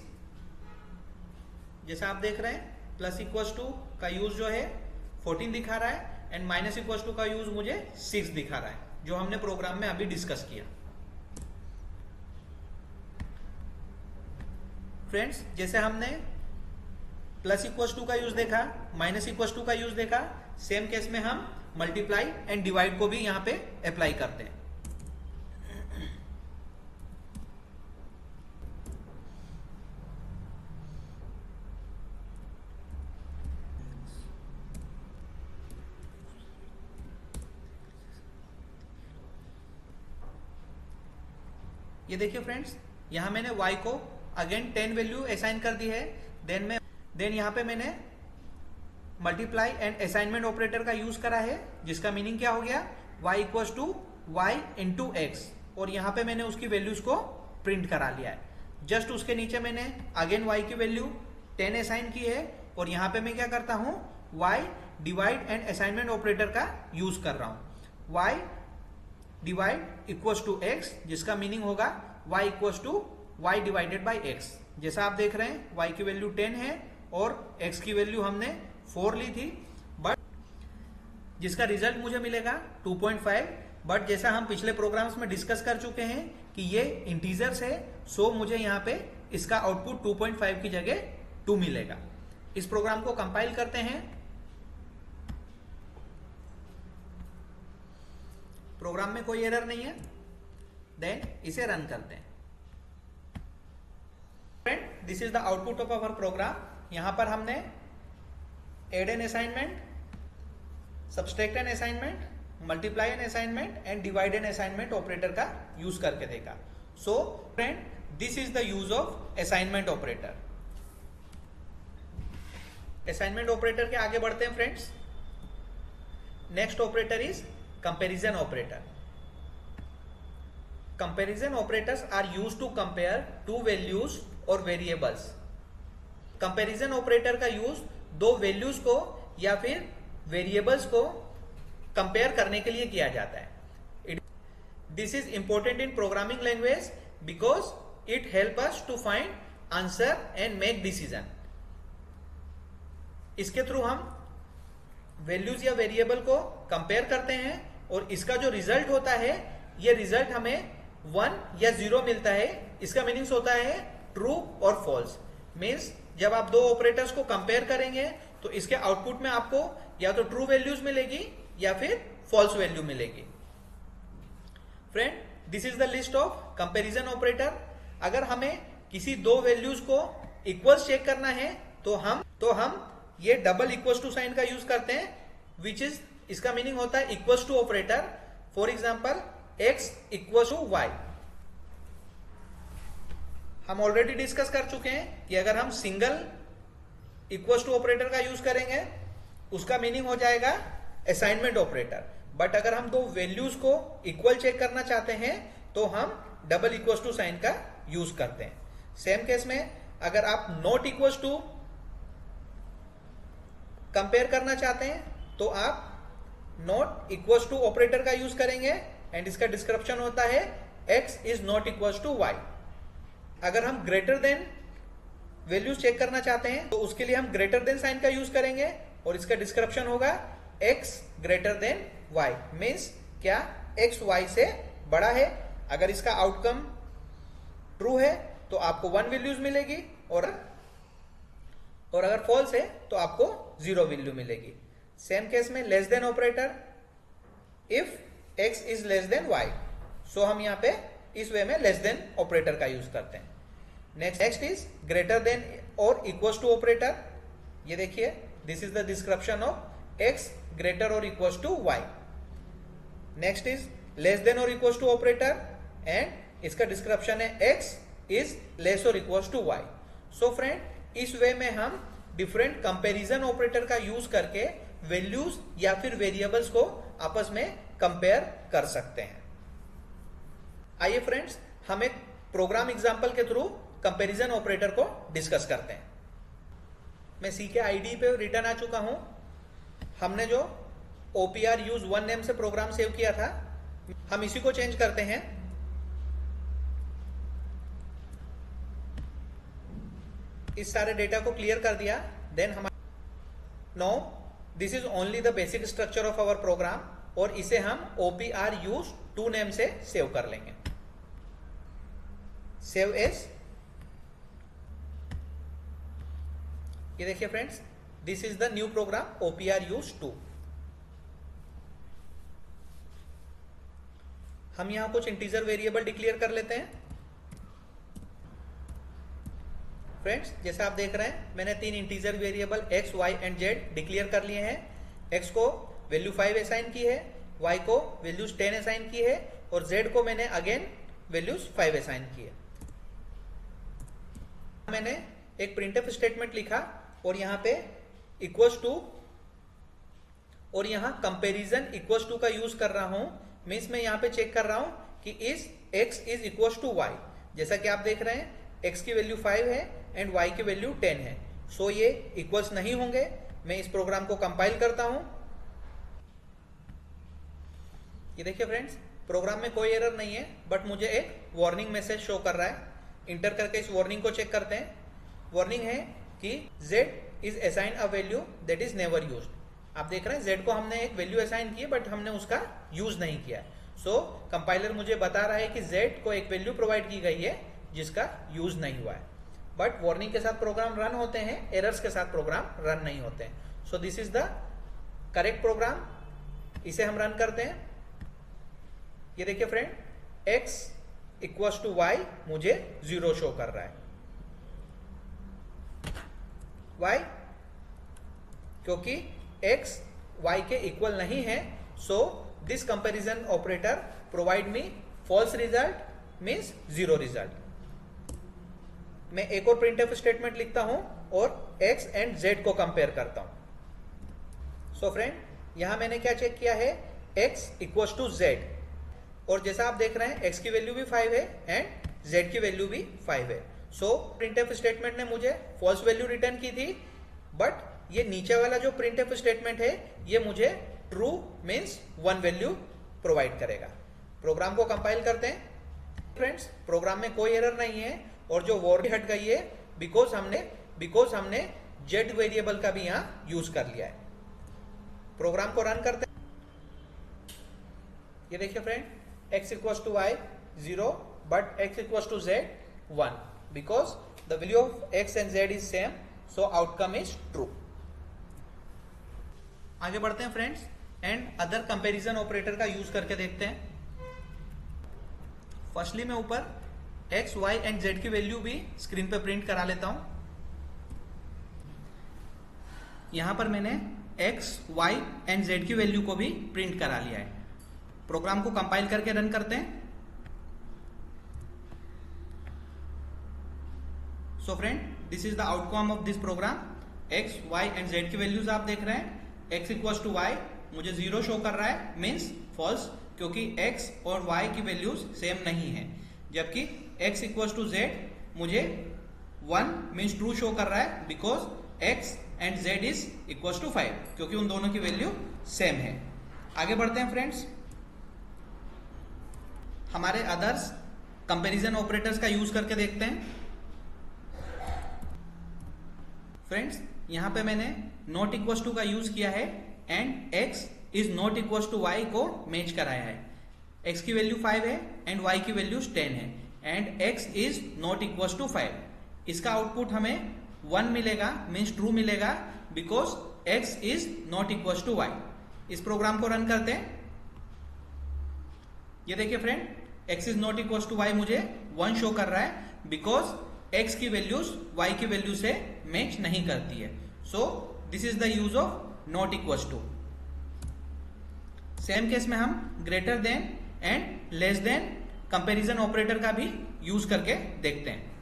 Speaker 1: जैसा आप देख रहे हैं प्लस इक्वल टू का यूज जो है 14 दिखा रहा है एंड माइनस इक्वल टू का यूज मुझे 6 दिखा रहा है, जो हमने प्रोग्राम में अभी डिस्कस किया। फ्रेंड्स, जैसे हमने प्लस इक्वल टू का यूज देखा, माइनस इक्वल टू का यूज देखा, सेम केस में हम मल्टीप्लाई एंड डिवाइड को भी यहां पे अप्लाई करते हैं। ये देखिए फ्रेंड्स, यहां मैंने y को अगेन 10 वैल्यू असाइन कर दी है। देन यहां पे मैंने मल्टीप्लाई एंड असाइनमेंट ऑपरेटर का यूज करा है, जिसका मीनिंग क्या हो गया, y equal to y into x, और यहां पे मैंने उसकी वैल्यूज को प्रिंट करा लिया है। जस्ट उसके नीचे मैंने अगेन y की वैल्यू 10 असाइन की है, और यहां पे मैं क्या करता हूं, y divide and assignment operator का यूज कर रहा हूं। y divide equal to x, जिसका मीनिंग होगा y equal to y divided by x. जैसा आप देख रहे हैं y की वैल्यू 10 है और x की वैल्यू हमने 4 ली थी, बट जिसका रिजल्ट मुझे मिलेगा 2.5। बट जैसा हम पिछले प्रोग्राम्स में डिस्कस कर चुके हैं कि ये इंटीजर्स है, सो मुझे यहाँ पे इसका आउटपुट 2.5 की जगह 2 मिलेगा। इस प्रोग्राम को कंपाइल करते हैं। प्रोग्राम में कोई एरर नहीं है, देन इसे रन करते हैं। Friend, this is the output of our program. यहां पर हमने add and assignment, subtract and assignment, multiply and assignment and divide and assignment operator का यूज करके देखा। So friend, this is the use of assignment operator. Assignment operator के आगे बढ़ते हैं friends. Next operator is comparison operator. Comparison operators are used to compare two values और variables. Comparison operator का use दो वैल्यूज को या फिर वेरिएबल्स को कंपेयर करने के लिए किया जाता है। This is important in programming language because it help us to find answer and make decision. इसके थ्रू हम वैल्यूज या वेरिएबल को कंपेयर करते हैं और इसका जो रिजल्ट होता है, ये रिजल्ट हमें 1 या 0 मिलता है। इसका मीनिंग्स होता है ट्रू और फॉल्स। मीन्स जब आप दो ऑपरेटर्स को कंपेयर करेंगे तो इसके आउटपुट में आपको या तो ट्रू वैल्यूज मिलेगी या फिर फॉल्स वैल्यू मिलेगी। Friend, this is the list of comparison operator. अगर हमें किसी दो वैल्यूज को इक्वल्स चेक करना है तो हम ये डबल इक्वल्स टू साइन का यूज करते हैं, विच इज, इसका मीनिंग होता है equals to operator. For example x equal to y. हम ऑलरेडी डिस्कस कर चुके हैं कि अगर हम सिंगल इक्वल टू ऑपरेटर का यूज करेंगे उसका मीनिंग हो जाएगा असाइनमेंट ऑपरेटर। बट अगर हम दो वैल्यूज को इक्वल चेक करना चाहते हैं तो हम डबल इक्वल टू साइन का यूज करते हैं। सेम केस में अगर आप नॉट इक्वल टू कंपेयर करना चाहते हैं तो आप नॉट इक्वल टू ऑपरेटर का यूज करेंगे एंड इसका डिस्क्रिप्शन होता है x is not equal to y. अगर हम ग्रेटर देन वैल्यूज चेक करना चाहते हैं तो उसके लिए हम ग्रेटर देन साइन का यूज करेंगे और इसका डिस्क्रिप्शन होगा x greater than y। Means क्या, x y से बड़ा है। अगर इसका आउटकम ट्रू है तो आपको 1 वैल्यूज मिलेगी और अगर फॉल्स है तो आपको 0 वैल्यू मिलेगी। सेम केस में less than operator, if x is less than y, so हम यहां पे इस वे में लेस देन ऑपरेटर का यूज करते हैं। नेक्स्ट इज ग्रेटर देन और इक्वल टू ऑपरेटर। ये देखिए, this is the description of x greater और equal to y। Next is less than और इक्वल टू ऑपरेटर एंड इसका डिस्क्रिप्शन है x इज लेस और equal to y। So friend, इस way में हम डिफरेंट कंपैरिजन ऑपरेटर का use करके वैल्यूज या फिर वेरिएबल्स को आपस में कंपेयर कर सकते हैं। आइए फ्रेंड्स, हम एक प्रोग्राम एग्जांपल के थ्रू कंपैरिजन ऑपरेटर को डिस्कस करते हैं। मैं सी के आईडी पे रिटर्न आ चुका हूं। हमने जो OPR यूज 1 नेम से प्रोग्राम सेव किया था, हम इसी को चेंज करते हैं। इस सारे डेटा को क्लियर कर दिया, देन हम know this is only the basic structure of our program, और इसे हम OPRUSE2 नेम से सेव कर लेंगे। सेव एज, ये देखिए friends, this is the new program OPRUSE2। हम यहां कुछ इंटीजर वेरिएबल डिक्लेयर कर लेते हैं। फ्रेंड्स, जैसा आप देख रहे हैं, मैंने 3 integer variable x, y and z declare कर लिए हैं। x को वैल्यू 5 असाइन की है, y को वैल्यूज 10 असाइन की है, और z को मैंने अगेन वैल्यूज 5 असाइन की है। मैंने एक प्रिंटफ स्टेटमेंट लिखा और यहाँ पे इक्वल्स टू और यहाँ कंपेरिजन इक्वल्स टू का यूज कर रहा हूं। मीन्स मैं यहाँ पे चेक कर रहा हूं कि इस x is equals to y। जैसा कि आप देख रहे हैं, x की वैल्यू 5 है एंड y की वैल्यू 10 है, सो ये इक्वल्स नहीं होंगे। मैं इस प्रोग्राम को कंपाइल करता हूं। ये देखिए फ्रेंड्स, प्रोग्राम में कोई एरर नहीं है, बट मुझे एक वार्निंग मैसेज शो कर रहा है। इंटर करके इस वार्निंग को चेक करते हैं। वार्निंग है कि z is assign a value that is never used. आप देख रहे हैं, z को हमने एक वैल्यू असाइन की है, बट हमने उसका यूज नहीं किया। सो कंपाइलर मुझे बता रहा है कि z को एक वैल्यू प्रोवाइड की गई है जिसका यूज नहीं हुआ है। बट वार्निंग के साथ प्रोग्राम रन होते हैं, एरर्स के साथ प्रोग्राम रन नहीं होते हैं। So this is the correct program. इसे हम रन करते हैं। ये देखिए friend, x equals to y मुझे 0 शो कर रहा है। y क्योंकि x y के इक्वल नहीं है, so this comparison operator provide me false result, means 0 result. मैं एक और प्रिंटफ स्टेटमेंट लिखता हूं और x एंड z को कंपेयर करता हूं। सो फ्रेंड, यहां मैंने क्या चेक किया है, x इक्वल्स टू z, और जैसा आप देख रहे हैं x की वैल्यू भी 5 है एंड z की वैल्यू भी 5 है। सो प्रिंटफ स्टेटमेंट ने मुझे फॉल्स वैल्यू रिटर्न की थी, बट ये नीचे वाला जो प्रिंटफ स्टेटमेंट है ये मुझे ट्रू मीन्स 1 वैल्यू प्रोवाइड करेगा। प्रोग्राम को कंपाइल करते हैं। फ्रेंड्स, प्रोग्राम में कोई एरर नहीं है और जो वार्निंग हट गई है बिकॉज हमने z वेरिएबल का भी यहां यूज कर लिया है। प्रोग्राम को रन करते हैं। ये देखिए friend, x equals to y 0 but x equals to z 1 because the value of x and z is same, so outcome is true. आगे बढ़ते हैं friends and other comparison operator का यूज करके देखते हैं। फर्स्टली मैं ऊपर x, y एंड z की वैल्यू भी स्क्रीन पे प्रिंट करा लेता हूं। यहां पर मैंने x, y एंड z की वैल्यू को भी प्रिंट करा लिया है। प्रोग्राम को कंपाइल करके रन करते हैं। So friend, this is the outcome of this program. x, y and z की वैल्यूज आप देख रहे हैं। x इक्वल्स टू y मुझे 0 शो कर रहा है, मीन्स फॉल्स, क्योंकि x और y की वैल्यूज सेम नहीं है। जबकि x इक्वल्स टू z मुझे 1 मीन्स ट्रू शो कर रहा है, because x and z is equals to 5, क्योंकि उन दोनों की वैल्यू सेम है। आगे बढ़ते हैं फ्रेंड्स, हमारे अदर्स कंपैरिजन ऑपरेटर्स का यूज करके देखते हैं। फ्रेंड्स, यहां पे मैंने नॉट इक्वल्स टू का यूज किया है and x is not equals to y को मैच कराया है। x की वैल्यू 5 है एंड y की वैल्यू 10 है and x is not equals to 5। इसका आउटपुट हमें 1 मिलेगा, मीन्स ट्रू मिलेगा, because x is not equals to y। इस प्रोग्राम को रन करते हैं। ये देखिए friend, x is not equals to y मुझे 1 शो कर रहा है, बिकॉज x की वैल्यूज y की वैल्यू से मैच नहीं करती है। So this is the use of not equals to. Same case में हम greater than and less then comparison operator का भी यूज करके देखते हैं।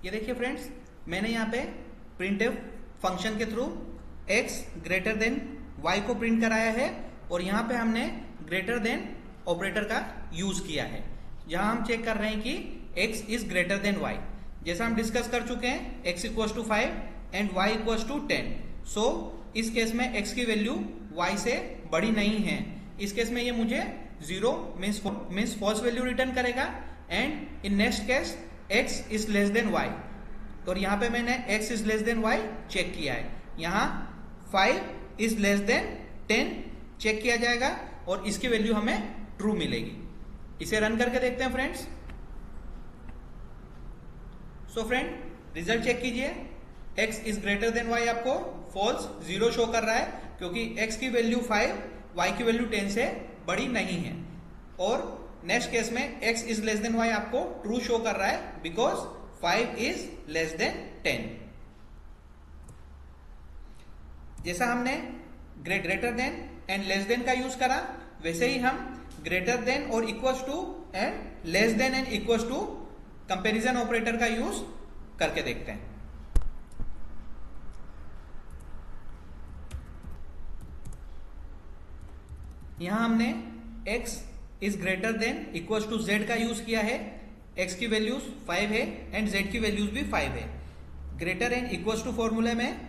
Speaker 1: ये देखिए फ्रेंड्स, मैंने यहां पे प्रिंटफ फंक्शन के through x greater than y को प्रिंट कराया है और यहां पे हमने ग्रेटर देन ऑपरेटर का यूज किया है, जहां हम चेक कर रहे हैं कि x is greater than y। जैसा हम डिस्कस कर चुके हैं, x equals to 5 and y equals to 10। So इस केस में x की वैल्यू y से बड़ी नहीं है। इस केस में ये मुझे 0 मीन्स फॉल्स वैल्यू रिटर्न करेगा। And in next case x is less than y, और यहाँ पे मैंने x is less than y check किया है। यहाँ 5 इज लेस देन 10 चेक किया जाएगा और इसकी वैल्यू हमें ट्रू मिलेगी। इसे रन करके देखते हैं friends. So friend, result check कीजिए। x is greater than y आपको फॉल्स 0 शो कर रहा है, क्योंकि x की वैल्यू 5, y की वैल्यू 10 से बड़ी नहीं है। और नेक्स्ट केस में x is less than y आपको ट्रू शो कर रहा है, बिकॉज 5 इज लेस देन 10। जैसा हमने greater than and less than का यूज करा, वैसे ही हम ग्रेटर देन और equals to and less than and equals to comparison operator का यूज करके देखते हैं। यहां हमने x is greater than equals to z का यूज किया है। x की वैल्यूज 5 है एंड z की वैल्यूज भी 5 है। ग्रेटर एंड इक्वल्स टू फॉर्मूले में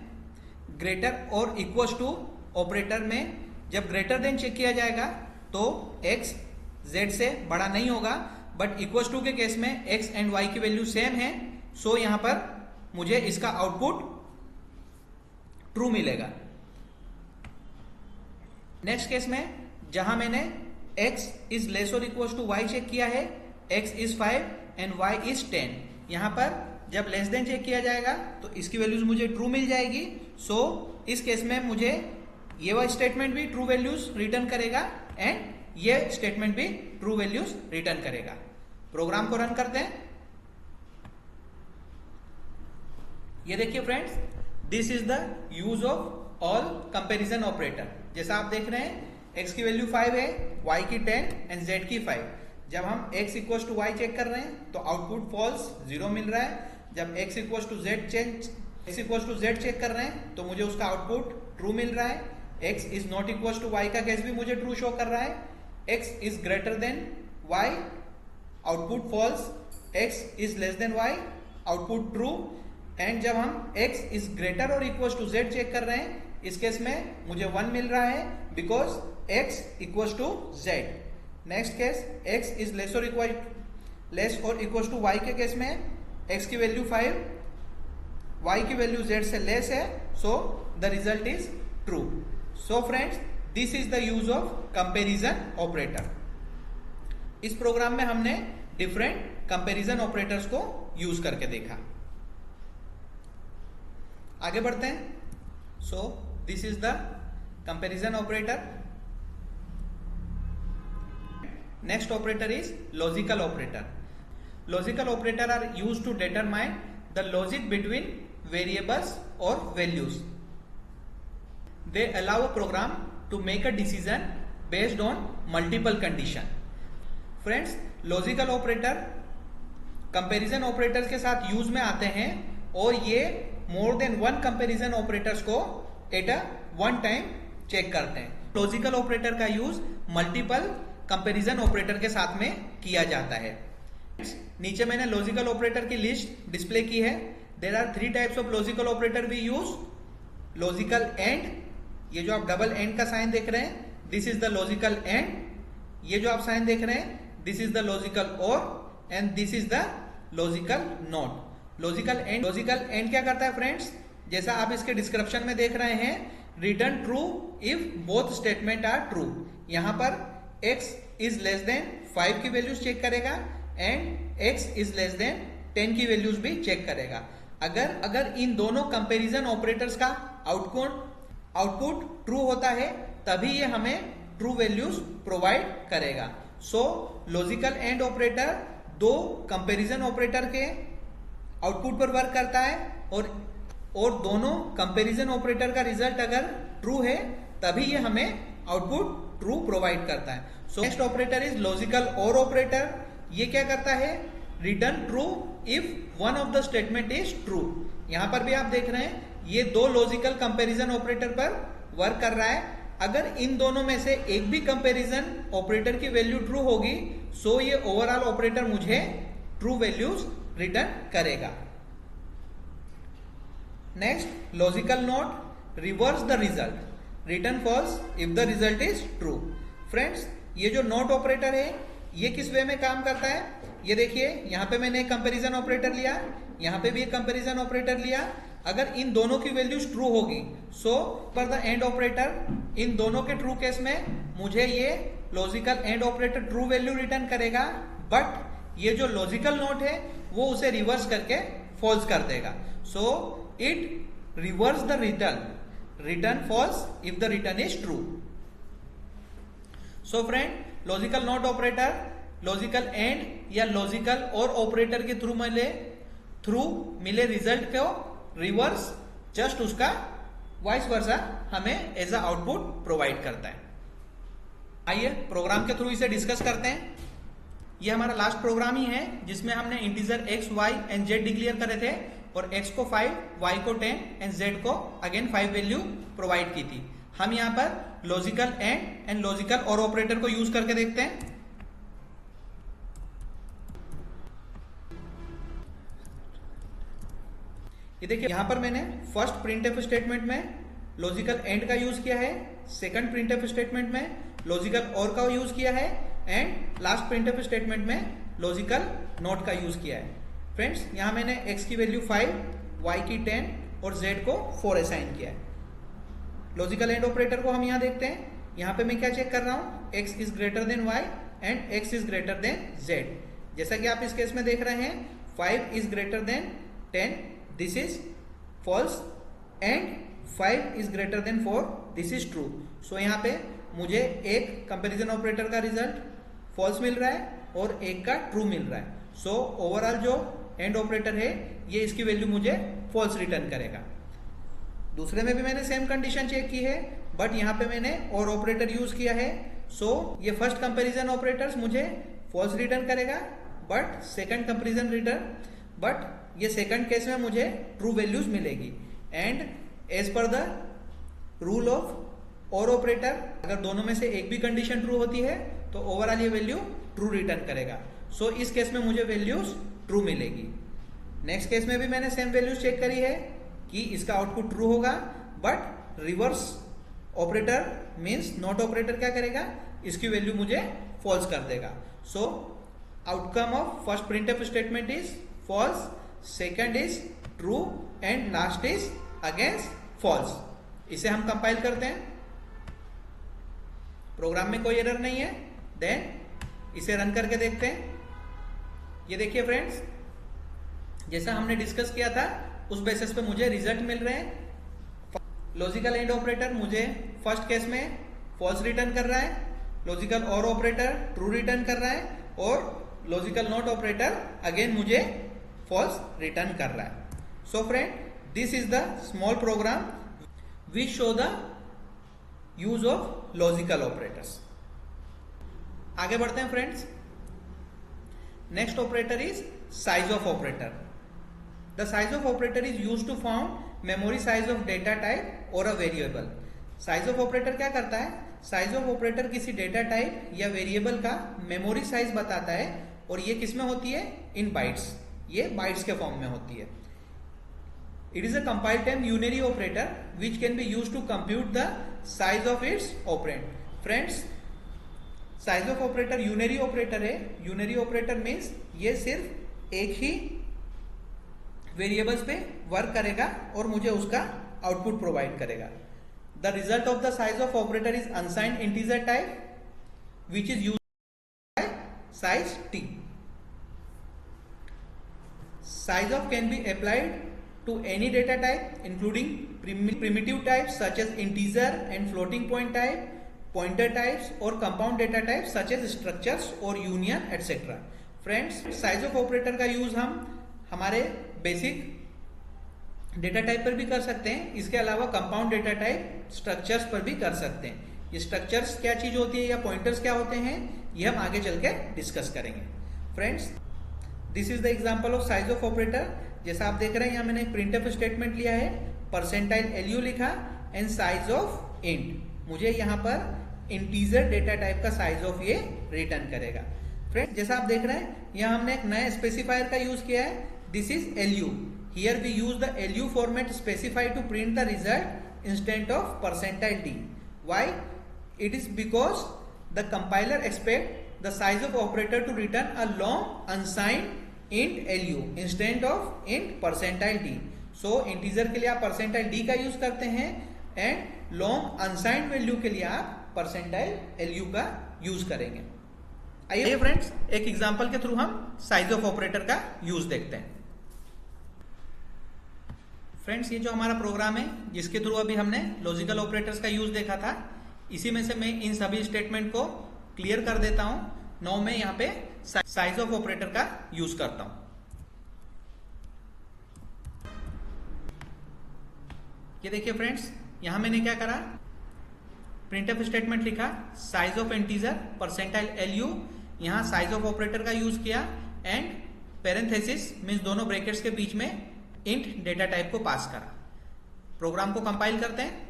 Speaker 1: ग्रेटर और इक्वल्स टू ऑपरेटर में जब ग्रेटर देन चेक किया जाएगा तो x z से बड़ा नहीं होगा, बट इक्वल्स टू के केस में x एंड y की वैल्यू सेम है। सो यहां पर मुझे इसका आउटपुट ट्रू मिलेगा। नेक्स्ट केस में जहां मैंने x इज लेस और इक्वल्स टू y चेक किया है, x is 5 and y is 10। यहां पर जब लेस देन चेक किया जाएगा तो इसकी वैल्यूज मुझे ट्रू मिल जाएगी। सो इस केस में मुझे ये वाला स्टेटमेंट भी ट्रू वैल्यूज रिटर्न करेगा एंड ये स्टेटमेंट भी ट्रू वैल्यूज रिटर्न करेगा। प्रोग्राम को रन करते हैं। ये देखिए friends, this is the use of all comparison operator. जैसा आप देख रहे हैं, x की वैल्यू 5 है, y की 10 एंड z की 5। जब हम x equals to y check कर रहे हैं तो आउटपुट फॉल्स 0 मिल रहा है। जब x equals to z check कर रहे हैं तो मुझे उसका आउटपुट ट्रू मिल रहा है। x is not equals to y का केस भी मुझे ट्रू शो कर रहा है। x is greater than y, output false. x is less than y, output true. And जब हम x इज ग्रेटर और इक्वल्स टू z चेक कर रहे हैं, इस केस में मुझे 1 मिल रहा है, because x equals to z। Next case x is less और इक्वल्स टू y के केस में x की वैल्यू 5, y की वैल्यू z से लेस है, so the result is true. So friends, this is the use of comparison operator. इस program में हमने डिफरेंट कंपैरिजन ऑपरेटर्स को यूज करके देखा। आगे बढ़ते हैं। So this is the comparison operator. Next operator is logical operator. Logical operator are used to determine the logic between variables और values. They allow a program to make a decision based on multiple condition. Friends, logical operator comparison operators के साथ use में आते हैं और ये more than one comparison operators को at a one time check करते हैं। लॉजिकल ऑपरेटर का यूज मल्टीपल कंपैरिजन ऑपरेटर के साथ में किया जाता है। नीचे मैंने लॉजिकल ऑपरेटर की लिस्ट डिस्प्ले की है। There are 3 types of logical operator we use. Logical and, ये जो आप डबल एंड का साइन देख रहे हैं, this is the logical and. ये जो आप साइन देख रहे हैं, दिस इज द लॉजिकल और, and this is the logical not. Logical and क्या करता है फ्रेंड्स? जैसा आप इसके डिस्क्रिप्शन में देख रहे हैं, return true if both statement are true. यहां पर x इज लेस देन 5 की वैल्यूज चेक करेगा and x is less than 10 की वैल्यूज भी चेक करेगा। अगर इन दोनों कंपैरिजन ऑपरेटर्स का आउटपुट ट्रू होता है, तभी ये हमें ट्रू वैल्यूज प्रोवाइड करेगा। सो लॉजिकल एंड ऑपरेटर दो कंपैरिजन ऑपरेटर के आउटपुट पर वर्क करता है और दोनों कंपैरिजन ऑपरेटर का रिजल्ट अगर ट्रू है, तभी ये हमें आउटपुट ट्रू प्रोवाइड करता है। So next operator is logical or operator. ये क्या करता है? Return true if one of the statement is true. यहां पर भी आप देख रहे हैं, ये दो लॉजिकल कंपैरिजन ऑपरेटर पर वर्क कर रहा है। अगर इन दोनों में से एक भी कंपैरिजन ऑपरेटर की वैल्यू ट्रू होगी, सो ये ओवरऑल ऑपरेटर मुझे ट्रू वैल्यूज रिटर्न करेगा। Next, logical not reverse the result. Return false if the result is true. Friends, ये जो नॉट ऑपरेटर है ये किस वे में काम करता है, ये देखिए यहाँ पे मैंने एक कंपैरिजन ऑपरेटर लिया, यहाँ पे भी एक कंपैरिजन ऑपरेटर लिया। अगर इन दोनों की वैल्यूज ट्रू होगी सो पर द एंड ऑपरेटर, इन दोनों के ट्रू केस में मुझे ये logical and operator true value return करेगा, बट ये जो लॉजिकल नोट है वो उसे रिवर्स करके फॉल्स कर देगा। So it reverse the return false if the return is true. So friend, logical not operator logical and या लॉजिकल और ऑपरेटर के थ्रू मिले रिजल्ट को रिवर्स जस्ट उसका वाइस वर्सा हमें एज अ आउटपुट प्रोवाइड करता है। आइए programme के थ्रू इसे डिस्कस करते हैं। ये हमारा लास्ट प्रोग्राम ही है जिसमें हमने integer x, y and z declare करे थे और x को 5, y को 10 एंड z को अगेन 5 वैल्यू प्रोवाइड की थी। हम यहाँ पर logical and logical or operator को यूज करके देखते हैं। ये देखिए यहाँ पर मैंने फर्स्ट प्रिंटफ स्टेटमेंट में लॉजिकल एंड का यूज किया है, सेकंड प्रिंटफ स्टेटमेंट में लॉजिकल और का यूज किया है एंड लास्ट प्रिंटफ स्टेटमेंट में लॉजिकल नॉट का यूज किया है। फ्रेंड्स, यहाँ मैंने x की वैल्यू 5, y की 10 और z को 4 असाइन किया है। लॉजिकल एंड ऑपरेटर को हम यहाँ देखते हैं। यहाँ पे मैं क्या चेक कर रहा हूँ, x is greater than y and x is greater then z। जैसा कि आप इस केस में देख रहे हैं 5 is greater than 10, this is false and 5 is greater than 4, this is true. So यहाँ पे मुझे एक कंपैरिजन ऑपरेटर का रिजल्ट फॉल्स मिल रहा है और एक का ट्रू मिल रहा है। सो ओवरऑल जो एंड ऑपरेटर है ये इसकी वैल्यू मुझे फॉल्स रिटर्न करेगा। दूसरे में भी मैंने सेम कंडीशन चेक की है बट यहाँ पे मैंने और ऑपरेटर यूज किया है। सो ये फर्स्ट कंपैरिजन ऑपरेटर्स मुझे फॉल्स रिटर्न करेगा but second comparison return, but ये सेकंड केस में मुझे ट्रू वैल्यूज मिलेगी। And as per the rule of or operator, अगर दोनों में से एक भी कंडीशन ट्रू होती है तो ओवरऑल ये वैल्यू ट्रू रिटर्न करेगा। सो इस केस में मुझे वैल्यूज ट्रू मिलेगी। नेक्स्ट केस में भी मैंने सेम वैल्यूज चेक करी है कि इसका आउटपुट ट्रू होगा but reverse operator means not operator क्या करेगा, इसकी वैल्यू मुझे फॉल्स कर देगा। So outcome of first printf statement is false, second is true and last is against false. इसे हम कंपाइल करते हैं। प्रोग्राम में कोई एरर नहीं है, देन इसे रन करके देखते हैं। ये देखिए फ्रेंड्स, जैसा हमने डिस्कस किया था उस बेसिस पे मुझे रिजल्ट मिल रहे हैं। लॉजिकल एंड ऑपरेटर मुझे फर्स्ट केस में फॉल्स रिटर्न कर रहा है, logical or operator true return कर रहा है और लॉजिकल नॉट ऑपरेटर अगेन मुझे फॉल्स रिटर्न कर रहा है। So friend, this is the small program which show the use of logical operators. आगे बढ़ते हैं friends. Next operator is size of operator. The size of operator is used to found memory size of data type और a variable. Size of operator क्या करता है, size of operator किसी data type या variable का memory size बताता है और ये किस में होती है, इन बाइट्स, ये बाइट्स के फॉर्म में होती है। It is a compile time unary operator which can be used to compute the size of its operand. Friends, size of operator unary operator है। unary operator means ये सिर्फ एक ही variables पे वर्क करेगा और मुझे उसका आउटपुट प्रोवाइड करेगा। The result of the size of operator is unsigned integer type which is used by size t. Size of can be applied to any data type including primitive types such as integer and floating point type, pointer types और compound data types such as structures और union etc. Friends, size of operator का use हम हमारे basic data type पर भी कर सकते हैं। इसके अलावा कंपाउंड डेटा टाइप स्ट्रक्चर्स पर भी कर सकते हैं। ये स्ट्रक्चर्स क्या चीज होती है या पॉइंटर्स क्या होते हैं ये हम आगे चल के डिस्कस करेंगे। Friends, this is the example of size of operator. जैसा आप देख रहे हैं यहाँ मैंने एक प्रिंटफ स्टेटमेंट लिया है, परसेंटाइल एलयू लिखा एंड साइज ऑफ इंट। मुझे यहाँ पर इंटीजर डेटा टाइप का साइज ऑफ ये रिटर्न करेगा। फ्रेंड्स, जैसा आप देख रहे हैं यहाँ हमने एक नया स्पेसिफायर का यूज किया है, this is LU. Here we use the LU format specify to print the result instead of percentile D. Why? It is because the compiler expect the size of operator to return a long unsigned int LU instead of int percentile d. So integer के लिए आप percentile d का use करते हैं and long unsigned value के लिए आप percentile LU का यूज करेंगे। आइए फ्रेंड्स एक एग्जांपल के थ्रू हम साइज ऑफ ऑपरेटर का यूज देखते हैं। फ्रेंड्स ये जो हमारा प्रोग्राम है जिसके थ्रू अभी हमने लॉजिकल ऑपरेटर्स का यूज देखा था, इसी में से मैं इन सभी स्टेटमेंट को क्लियर कर देता हूं। नाउ मैं यहाँ पे साइज ऑफ ऑपरेटर का यूज करता हूं। ये देखिए फ्रेंड्स, यहां मैंने क्या करा, प्रिंटफ स्टेटमेंट लिखा, size of integer percentile LU, यहां साइज ऑफ ऑपरेटर का यूज किया एंड पेरेंथेसिस मींस दोनों ब्रैकेट्स के बीच में इंट डेटा टाइप को पास करा। प्रोग्राम को कंपाइल करते हैं।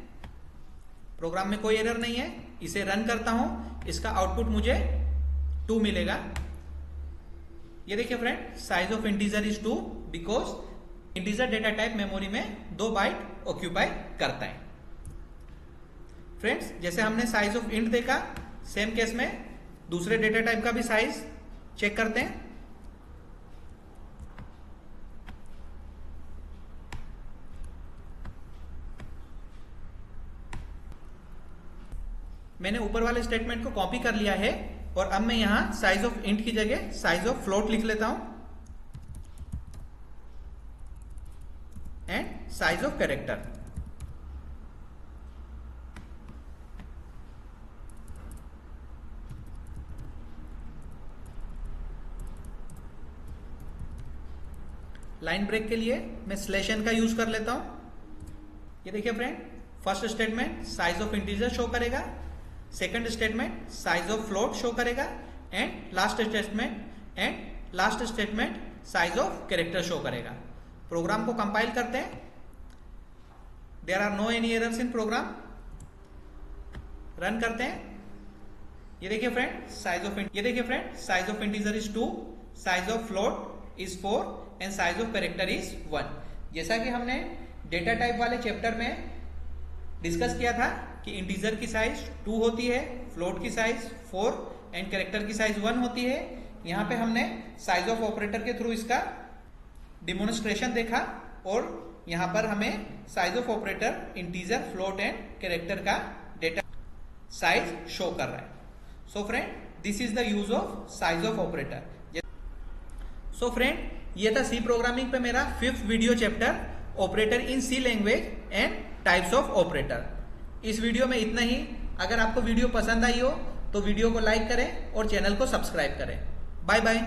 Speaker 1: प्रोग्राम में कोई एरर नहीं है, इसे रन करता हूं, इसका आउटपुट मुझे 2 मिलेगा। ये देखिए friend, size of integer is 2 because integer data type memory में 2 बाइट ऑक्यूपाई करता है। फ्रेंड्स जैसे हमने साइज ऑफ इंट देखा, सेम केस में दूसरे डेटा टाइप का भी साइज चेक करते हैं। मैंने ऊपर वाले स्टेटमेंट को कॉपी कर लिया है और अब मैं यहां साइज ऑफ इंट की जगह साइज ऑफ फ्लोट लिख लेता हूं and size of character. Line break के लिए मैं स्लैश n का यूज कर लेता हूं। ये देखिए friend, first statement size of integer show करेगा, second statement size of float show करेगा and last statement size of character show करेगा। प्रोग्राम को कंपाइल करते हैं। There are no any errors in program. Run करते हैं। ये देखिए friend, size of integer is 2, size of float is 4 and size of character is 1। जैसा कि हमने डेटा टाइप वाले चैप्टर में डिस्कस किया था कि इंटीजर की साइज 2 होती है, फ्लोट की साइज 4 एंड कैरेक्टर की साइज 1 होती है। यहां पे हमने साइज ऑफ ऑपरेटर के थ्रू इसका डिमोन्स्ट्रेशन देखा और यहां पर हमें size of operator integer, float and character का डेटा साइज शो कर रहा है। So friend, this is the use of size of operator. So friend, ये था सी प्रोग्रामिंग पे मेरा 5th video chapter, operator in C language and types of operator. इस video में इतना ही। अगर आपको वीडियो पसंद आई हो तो वीडियो को लाइक करें और चैनल को सब्सक्राइब करें। Bye bye.